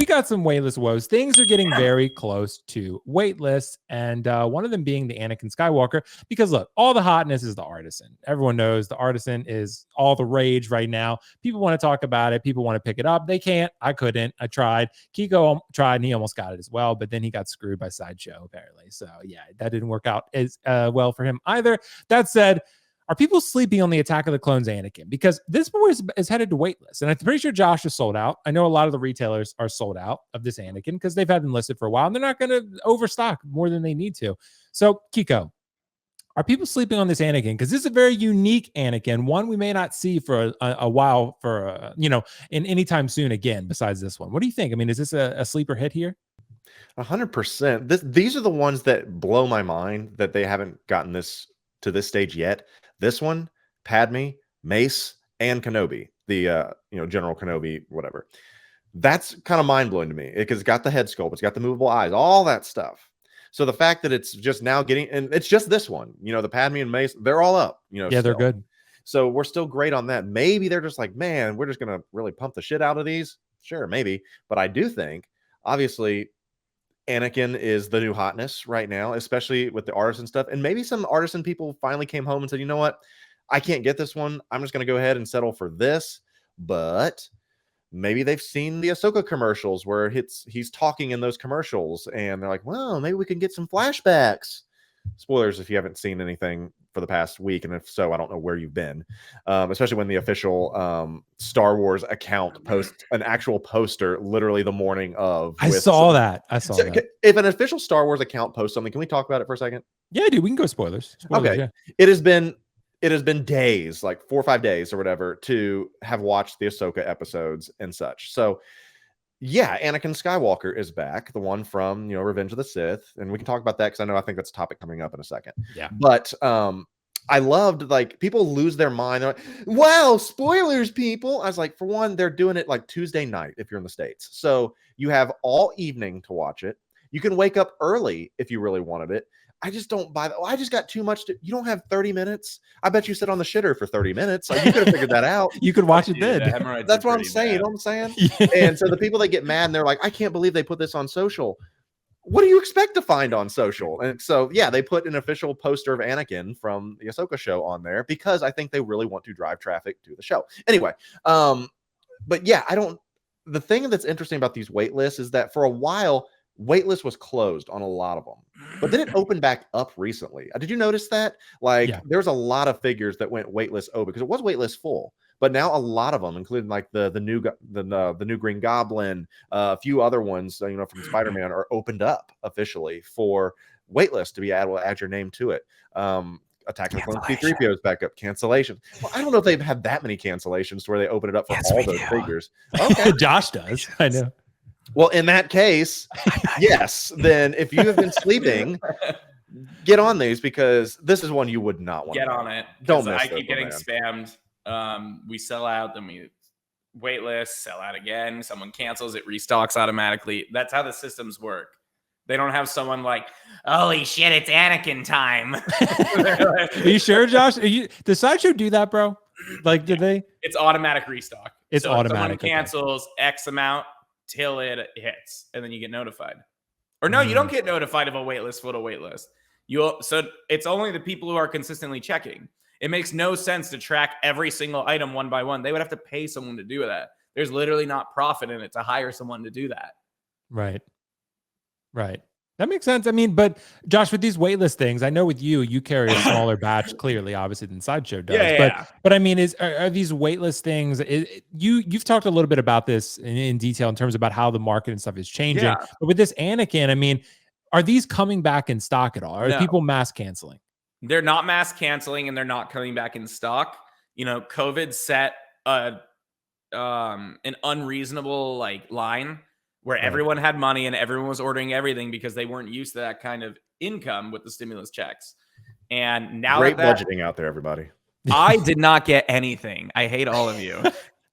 we got some waitlist woes. Things are getting very close to waitlists, and one of them being the Anakin Skywalker. Because look, all the hotness is the artisan. Everyone knows the artisan is all the rage right now. People want to talk about it. People want to pick it up. They can't. I couldn't. I tried. Kiko tried, and he almost got it as well. But then he got screwed by Sideshow, apparently. So yeah, that didn't work out as well for him either. That said, are people sleeping on the Attack of the Clones Anakin? Because this boy is headed to waitlist. And I'm pretty sure Josh is sold out. I know a lot of the retailers are sold out of this Anakin because they've had him listed for a while and they're not going to overstock more than they need to. So, Kiko, are people sleeping on this Anakin? Because this is a very unique Anakin, one we may not see for a while, for in anytime soon again, besides this one. What do you think? I mean, is this a sleeper hit here? 100%. These are the ones that blow my mind that they haven't gotten this to this stage yet. This one, Padme, Mace, and Kenobi, the General Kenobi, whatever. That's kind of mind blowing to me because it's got the head sculpt, it's got the movable eyes, all that stuff. So the fact that it's just now getting, and it's just this one, the Padme and Mace, they're all up. Yeah, still. They're good. So we're still great on that. Maybe they're just like, man, we're just gonna really pump the shit out of these. Sure, maybe, but I do think, obviously, Anakin is the new hotness right now, especially with the artisan stuff. And maybe some artisan people finally came home and said, you know what? I can't get this one. I'm just going to go ahead and settle for this. But maybe they've seen the Ahsoka commercials where he's talking in those commercials. And they're like, well, maybe we can get some flashbacks. Spoilers if you haven't seen anything for the past week. And if so, I don't know where you've been. Especially when the official Star Wars account posts an actual poster literally the morning of. I saw that. If an official Star Wars account posts something, can we talk about it for a second? Yeah, dude, we can go spoilers. Okay. Yeah. It has been days, like 4 or 5 days or whatever, to have watched the Ahsoka episodes and such. So yeah, Anakin Skywalker is back, the one from Revenge of the Sith, and we can talk about that because I think that's a topic coming up in a second. Yeah, but I loved, like, people lose their mind. They're like, wow, spoilers, people. I was like, for one, they're doing it like Tuesday night if you're in the States, so you have all evening to watch it. You can wake up early if you really wanted it. I just don't buy that. I just got too much you don't have 30 minutes. I bet you sit on the shitter for 30 minutes. Like, you could have figured that out. You could watch it then. That's what I'm saying. You know what I'm saying? Yeah. And so the people that get mad and they're like, I can't believe they put this on social. What do you expect to find on social? And so, yeah, they put an official poster of Anakin from the Ahsoka show on there because I think they really want to drive traffic to the show. Anyway, but yeah, the thing that's interesting about these wait lists is that for a while, waitlist was closed on a lot of them, but then it opened back up recently. Did you notice that? Like, there's a lot of figures that went waitlist over because it was waitlist full, but now a lot of them, including like the new Green Goblin, a few other ones, from Spider-Man, are opened up officially for waitlist to be able to add your name to it. Attack of the Clones C-3PO is back up. Cancellation. Well, I don't know if they've had that many cancellations to where they open it up for all those figures. Okay. Josh does. I know. Well, in that case, yes. Then if you have been sleeping, get on these because this is one you would not want to get on it. Don't miss I keep getting spammed. We sell out, then we waitlist, sell out again. Someone cancels, it restocks automatically. That's how the systems work. They don't have someone like, holy shit, it's Anakin time. Are you sure, Josh? Does Sideshow do that, bro? Like, did they? It's automatic restock. It's automatic. If someone cancels X amount till it hits, and then you get notified. Or no, you don't get notified of a waitlist full to waitlist. So it's only the people who are consistently checking. It makes no sense to track every single item one by one. They would have to pay someone to do that. There's literally not profit in it to hire someone to do that. Right. That makes sense. I mean, but Josh, with these waitlist things, I know with you carry a smaller batch, clearly, obviously, than Sideshow does. Yeah. But I mean, are these waitlist things? You've talked a little bit about this in detail in terms about how the market and stuff is changing. Yeah. But with this Anakin, I mean, are these coming back in stock at all? Are people mass canceling? They're not mass canceling, and they're not coming back in stock. COVID set an unreasonable line where everyone had money and everyone was ordering everything because they weren't used to that kind of income with the stimulus checks. And now great budgeting out there, everybody. I did not get anything. I hate all of you.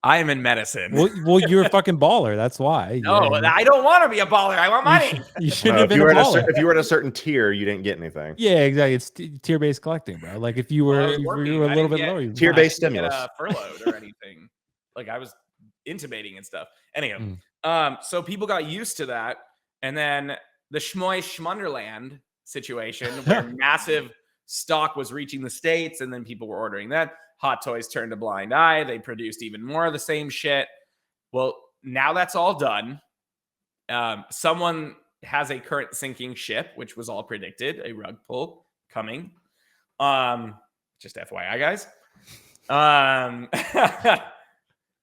I am in medicine. Well, you're a fucking baller. That's why. No, I don't want to be a baller. I want money. You shouldn't have been a baller. If you were at a certain tier, you didn't get anything. Yeah, exactly. It's tier-based collecting, bro. Like if you were a little bit lower, tier-based stimulus, furloughed or anything. Like I was intubating and stuff. Anyhow, So people got used to that. And then the Schmoy Schmunderland situation where massive stock was reaching the States and then people were ordering that. Hot Toys turned a blind eye. They produced even more of the same shit. Well, now that's all done. Someone has a current sinking ship, which was all predicted, a rug pull coming. Just FYI, guys.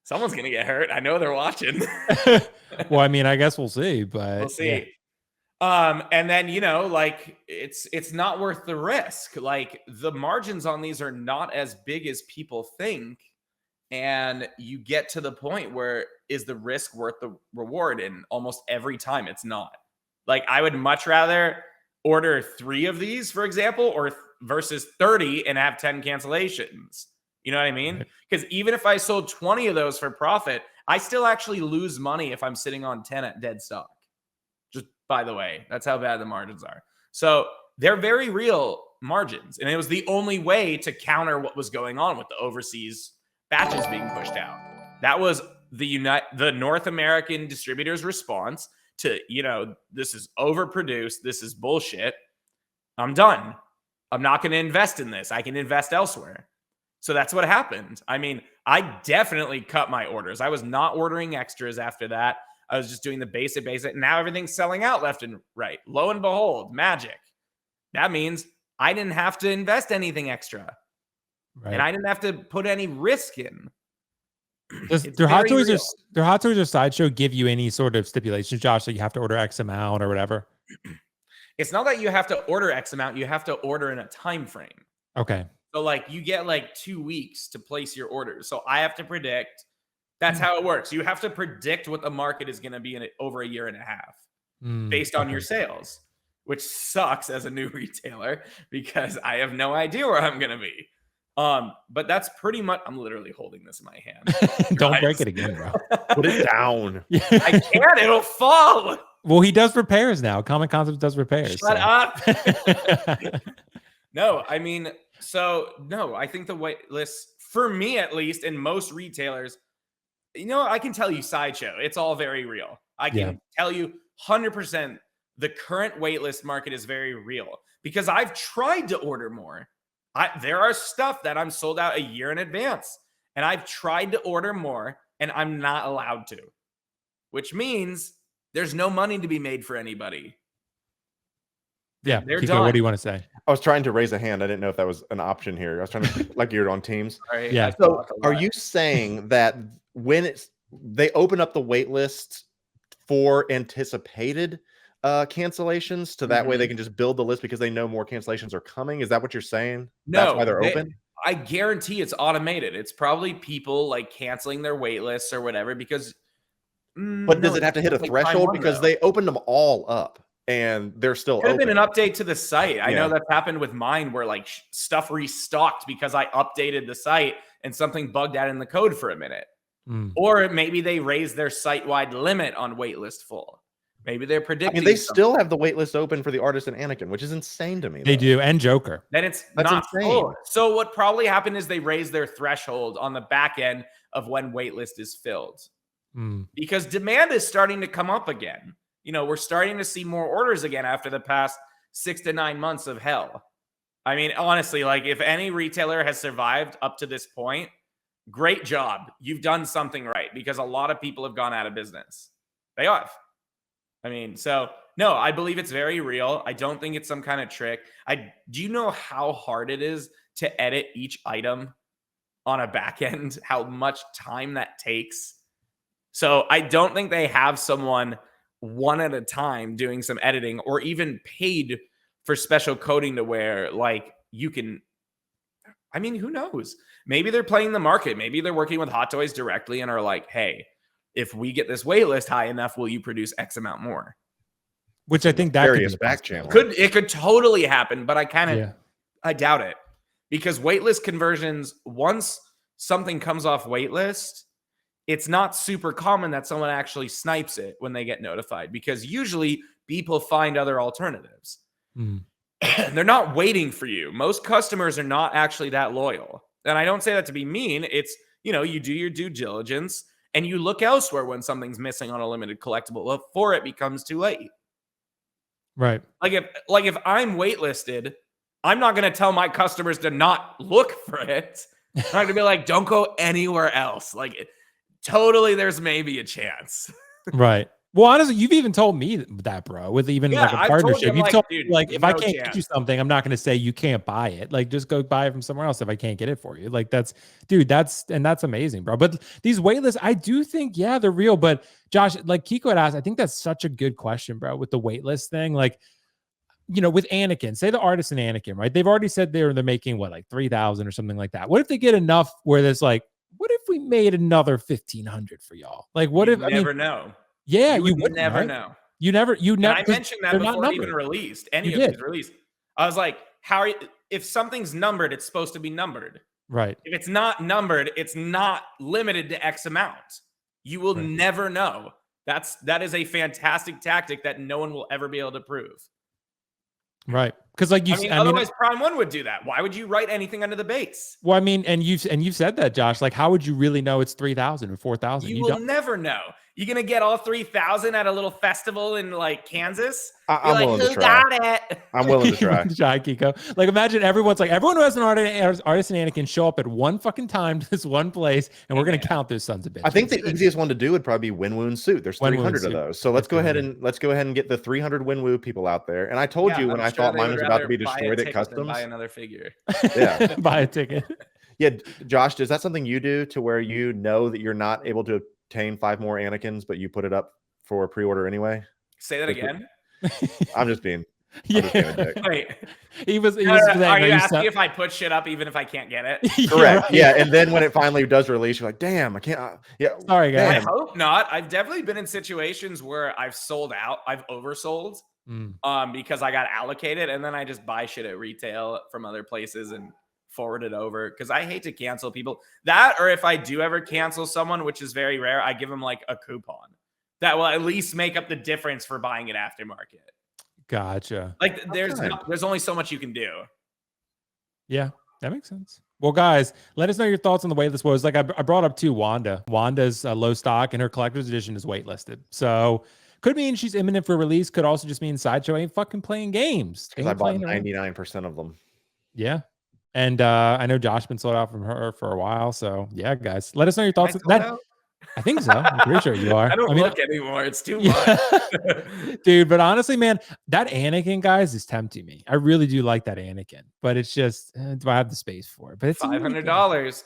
Someone's gonna get hurt. I know they're watching. Well, I mean, I guess we'll see, but we'll see. Yeah. And then, you know, like it's not worth the risk. Like the margins on these are not as big as people think. And you get to the point where is the risk worth the reward? And almost every time it's not. Like I would much rather order 3 of these, for example, or versus 30 and have 10 cancellations. You know what I mean? Because even if I sold 20 of those for profit, I still actually lose money if I'm sitting on 10 at dead stock. Just by the way, that's how bad the margins are. So they're very real margins. And it was the only way to counter what was going on with the overseas batches being pushed out. That was the North American distributors' response to, you know, this is overproduced. This is bullshit. I'm done. I'm not going to invest in this. I can invest elsewhere. So that's what happened. I mean, I definitely cut my orders. I was not ordering extras after that. I was just doing the basic. Now everything's selling out left and right. Lo and behold, magic. That means I didn't have to invest anything extra. Right. And I didn't have to put any risk in. Their Hot Toys or Sideshow give you any sort of stipulations, Josh, that you have to order X amount or whatever? It's not that you have to order X amount. You have to order in a time frame. Okay. So like you get like 2 weeks to place your orders. So I have to predict. That's how it works. You have to predict what the market is going to be in over a year and a half based on your sales, which sucks as a new retailer because I have no idea where I'm going to be. But that's pretty much, I'm literally holding this in my hand. Don't break it again, bro. Put it down. I can't, it'll fall. Well, he does repairs now. Common Concepts does repairs. Shut up. No, I mean, I think the wait list, for me at least, and most retailers, you know, I can tell you Sideshow, it's all very real. I can tell you 100% the current waitlist market is very real because I've tried to order more. There are stuff that I'm sold out a year in advance, and I've tried to order more, and I'm not allowed to, which means there's no money to be made for anybody. Yeah, Kiko, what do you want to say? I was trying to raise a hand. I didn't know if that was an option here. I was trying to like you're on Teams. Right. Yeah. So are you saying that when they open up the wait list for anticipated cancellations to that way they can just build the list because they know more cancellations are coming? Is that what you're saying? No, that's why they're open? I guarantee it's automated. It's probably people like canceling their wait lists or whatever because but does it have to hit a threshold? Because they opened them all up and they're still could have been an update to the site. I know that's happened with mine where like stuff restocked because I updated the site and something bugged out in the code for a minute. Or maybe they raised their site-wide limit on waitlist full. Maybe they're predicting. I mean, they still have the waitlist open for the Artist and Anakin, which is insane to me. They do, and Joker. Then it's not full. So what probably happened is they raised their threshold on the back end of when waitlist is filled. Because demand is starting to come up again. You know, we're starting to see more orders again after the past 6 to 9 months of hell. I mean, honestly, like if any retailer has survived up to this point, great job. You've done something right because a lot of people have gone out of business. They have. I mean, so no, I believe it's very real. I don't think it's some kind of trick. Do you know how hard it is to edit each item on a back end? How much time that takes? So I don't think they have someone one at a time doing some editing or even paid for special coding to where like you can, I mean, who knows? Maybe they're playing the market. Maybe they're working with Hot Toys directly and are like, hey, if we get this wait list high enough, will you produce X amount more? Which I think that various back channel could totally happen, but I doubt it because waitlist conversions, once something comes off waitlist, it's not super common that someone actually snipes it when they get notified because usually people find other alternatives. They're not waiting for you. Most customers are not actually that loyal. And I don't say that to be mean. It's, you know, you do your due diligence And you look elsewhere when something's missing on a limited collectible before it becomes too late. Right. Like if I'm waitlisted, I'm not going to tell my customers to not look for it. I'm not going to be like, don't go anywhere else. Like totally, there's maybe a chance. Right. Well, honestly, you've even told me that, bro, with even like a partnership. You've told me, like, if I can't get you something, I'm not going to say you can't buy it. Like, just go buy it from somewhere else if I can't get it for you. Like, that's amazing, bro. But these waitlists, I do think, yeah, they're real. But Josh, like Kiko had asked, I think that's such a good question, bro, with the waitlist thing. Like, you know, with Anakin, say the artist in Anakin, right? They've already said they're making what, like 3,000 or something like that. What if they get enough where there's like, what if we made another 1,500 for y'all? Like, what if you never know? Yeah, you would never know. You never. And I mentioned that before it even released. Any of these released, I was like, "How are you, if something's numbered, it's supposed to be numbered, right? If it's not numbered, it's not limited to X amount. You will never know. That is a fantastic tactic that no one will ever be able to prove." Right. Because like otherwise Prime 1 would do that. Why would you write anything under the base? Well, I mean, and you've said that, Josh. Like, how would you really know it's 3,000 or 4,000? You will never know. You're gonna get all 3,000 at a little festival in like Kansas. I'm willing to try. Got it? I'm willing to try. Try, Kiko. Like, imagine everyone who has an artist in Anakin show up at one fucking time to this one place, and we're gonna count those sons of bitches. I think the easiest one to do would probably be Winwoon suit. There's 300 of those, so let's go ahead and get the 300 Winwoo people out there. And I told you when I thought mine was about to be destroyed at customs, buy another figure. Yeah, buy a ticket. Yeah, Josh, is that something you do to where you know that you're not able to obtain 5 more Anakins, but you put it up for pre-order anyway? Say that again. I'm just being. Wait. He was. Are you asking if I put shit up even if I can't get it? Correct. Yeah, and then when it finally does release, you're like, damn, I can't. Yeah. Sorry, guys. I hope not. I've definitely been in situations where I've sold out. I've oversold. Because I got allocated, and then I just buy shit at retail from other places and forward it over, because I hate to cancel people. That, or if I do ever cancel someone, which is very rare, I give them like a coupon that will at least make up the difference for buying it aftermarket. Gotcha. Like there's only so much you can do. Yeah, that makes sense. Well, guys, let us know your thoughts on the waitlist woes. Like I brought up too, Wanda. Wanda's low stock and her collector's edition is waitlisted. So could mean she's imminent for release. Could also just mean Sideshow ain't fucking playing games. Because I bought 99% of them. Yeah. And I know Josh been sold out from her for a while. So yeah, guys, let us know your thoughts. I think so. I'm pretty sure you are. I don't look anymore. It's too much. Dude, but honestly, man, that Anakin, guys, is tempting me. I really do like that Anakin, but it's just, do I have the space for it? But it's $500.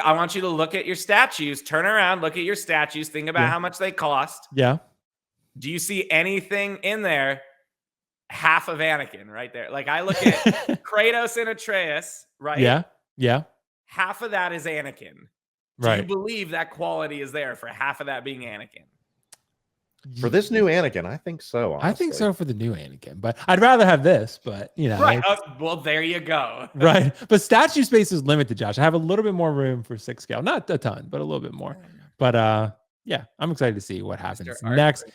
I want you to look at your statues. Turn around, look at your statues. Think about how much they cost. Yeah. Do you see anything in there? Half of Anakin right there. Like I look at Kratos and Atreus, right? Yeah. Yeah. Half of that is Anakin. Do you believe that quality is there for half of that being Anakin? For this new Anakin, I think so. Honestly. I think so for the new Anakin, but I'd rather have this, but you know. Right. Well, there you go. Right. But statue space is limited, Josh. I have a little bit more room for 6 scale. Not a ton, but a little bit more. But yeah, I'm excited to see what happens next.